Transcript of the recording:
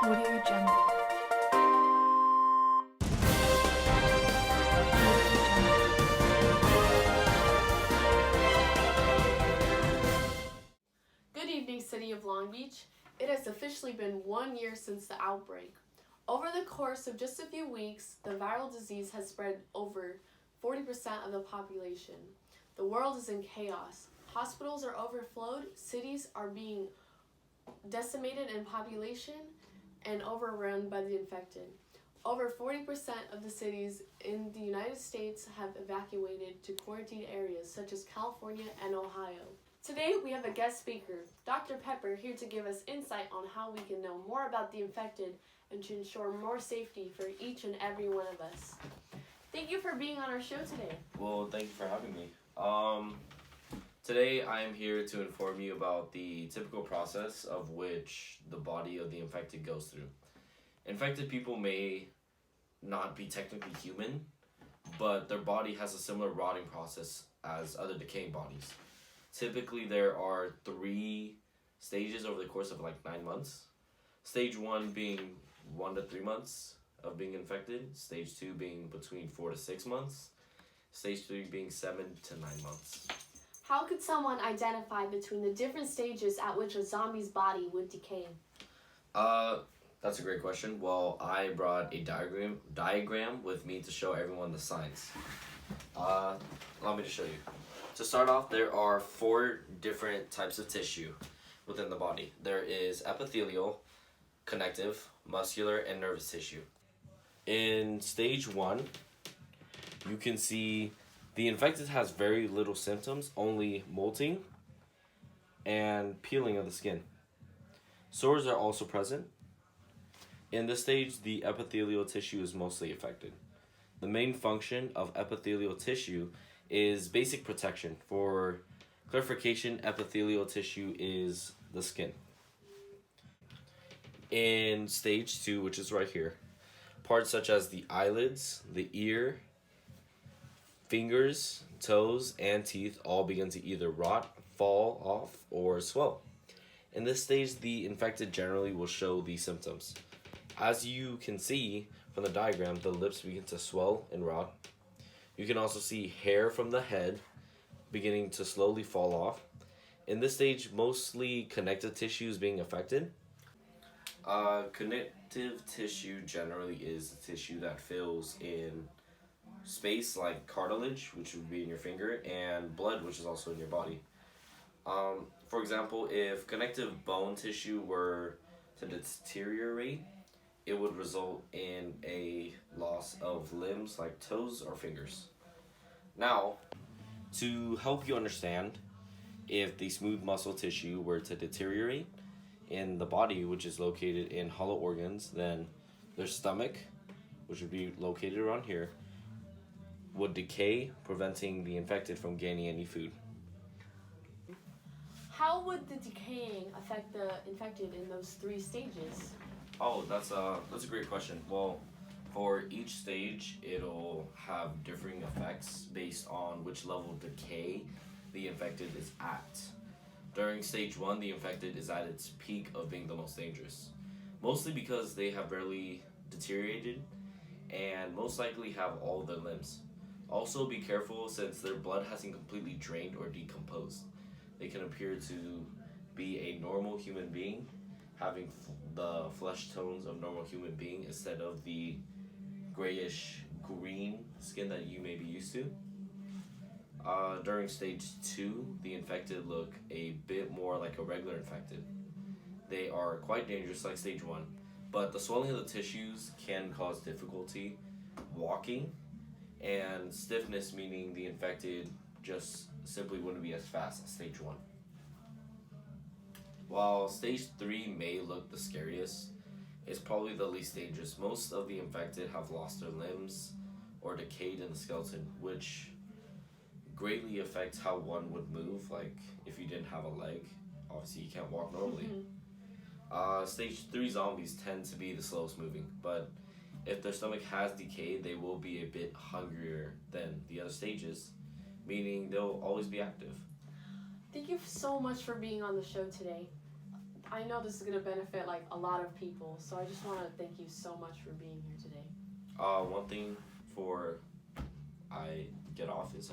Audio Jungle. Good evening, City of Long Beach. It has officially been 1 year since the outbreak. Over the course of just a few weeks, the viral disease has spread over 40% of the population. The world is in chaos. Hospitals are overflowed, cities are being decimated in population and overrun by the infected. Over 40% of the cities in the United States have evacuated to quarantine areas such as California and Ohio. Today we have a guest speaker, Dr. Pepper, here to give us insight on how we can know more about the infected and to ensure more safety for each and every one of us. Thank you for being on our show today. Well, thank you for having me. Today I am here to inform you about the typical process of which the body of the infected goes through. Infected people may not be technically human, but their body has a similar rotting process as other decaying bodies. Typically, there are 3 stages over the course of 9 months. Stage 1 being 1 to 3 months of being infected. Stage 2 being between 4 to 6 months. Stage 3 being 7 to 9 months. How could someone identify between the different stages at which a zombie's body would decay? That's a great question. Well, I brought a diagram with me to show everyone the signs. Allow me to show you. To start off, there are 4 different types of tissue within the body. There is epithelial, connective, muscular, and nervous tissue. In stage 1, you can see the infected has very little symptoms, only molting and peeling of the skin. Sores are also present. In this stage, the epithelial tissue is mostly affected. The main function of epithelial tissue is basic protection. For clarification, epithelial tissue is the skin. In stage 2, which is right here, parts such as the eyelids, the ear, fingers, toes, and teeth all begin to either rot, fall off, or swell. In this stage, the infected generally will show these symptoms. As you can see from the diagram, the lips begin to swell and rot. You can also see hair from the head beginning to slowly fall off. In this stage, mostly connective tissue is being affected. Connective tissue generally is the tissue that fills in space like cartilage, which would be in your finger, and blood, which is also in your body. For example, if connective bone tissue were to deteriorate, it would result in a loss of limbs like toes or fingers. Now, to help you understand, if the smooth muscle tissue were to deteriorate in the body, which is located in hollow organs, then their stomach, which would be located around here, would decay, preventing the infected from gaining any food. How would the decaying affect the infected in those 3 stages? Oh, that's a great question. Well, for each stage, it'll have differing effects based on which level of decay the infected is at. During stage 1, the infected is at its peak of being the most dangerous, mostly because they have barely deteriorated and most likely have all of their limbs. Also, be careful since their blood hasn't completely drained or decomposed. They can appear to be a normal human being, having the flesh tones of normal human being instead of the grayish green skin that you may be used to. During stage 2, the infected look a bit more like a regular infected. They are quite dangerous like stage 1, but the swelling of the tissues can cause difficulty walking, and stiffness, meaning the infected just simply wouldn't be as fast as stage 1. While stage 3 may look the scariest, it's probably the least dangerous. Most of the infected have lost their limbs or decayed in the skeleton, which greatly affects how one would move. Like if you didn't have a leg, obviously you can't walk normally. Stage 3 zombies tend to be the slowest moving, but if their stomach has decayed, they will be a bit hungrier than the other stages, meaning they'll always be active. Thank you so much for being on the show today. I know this is gonna benefit like a lot of people, so I just want to thank you so much for being here today. One thing before I get off is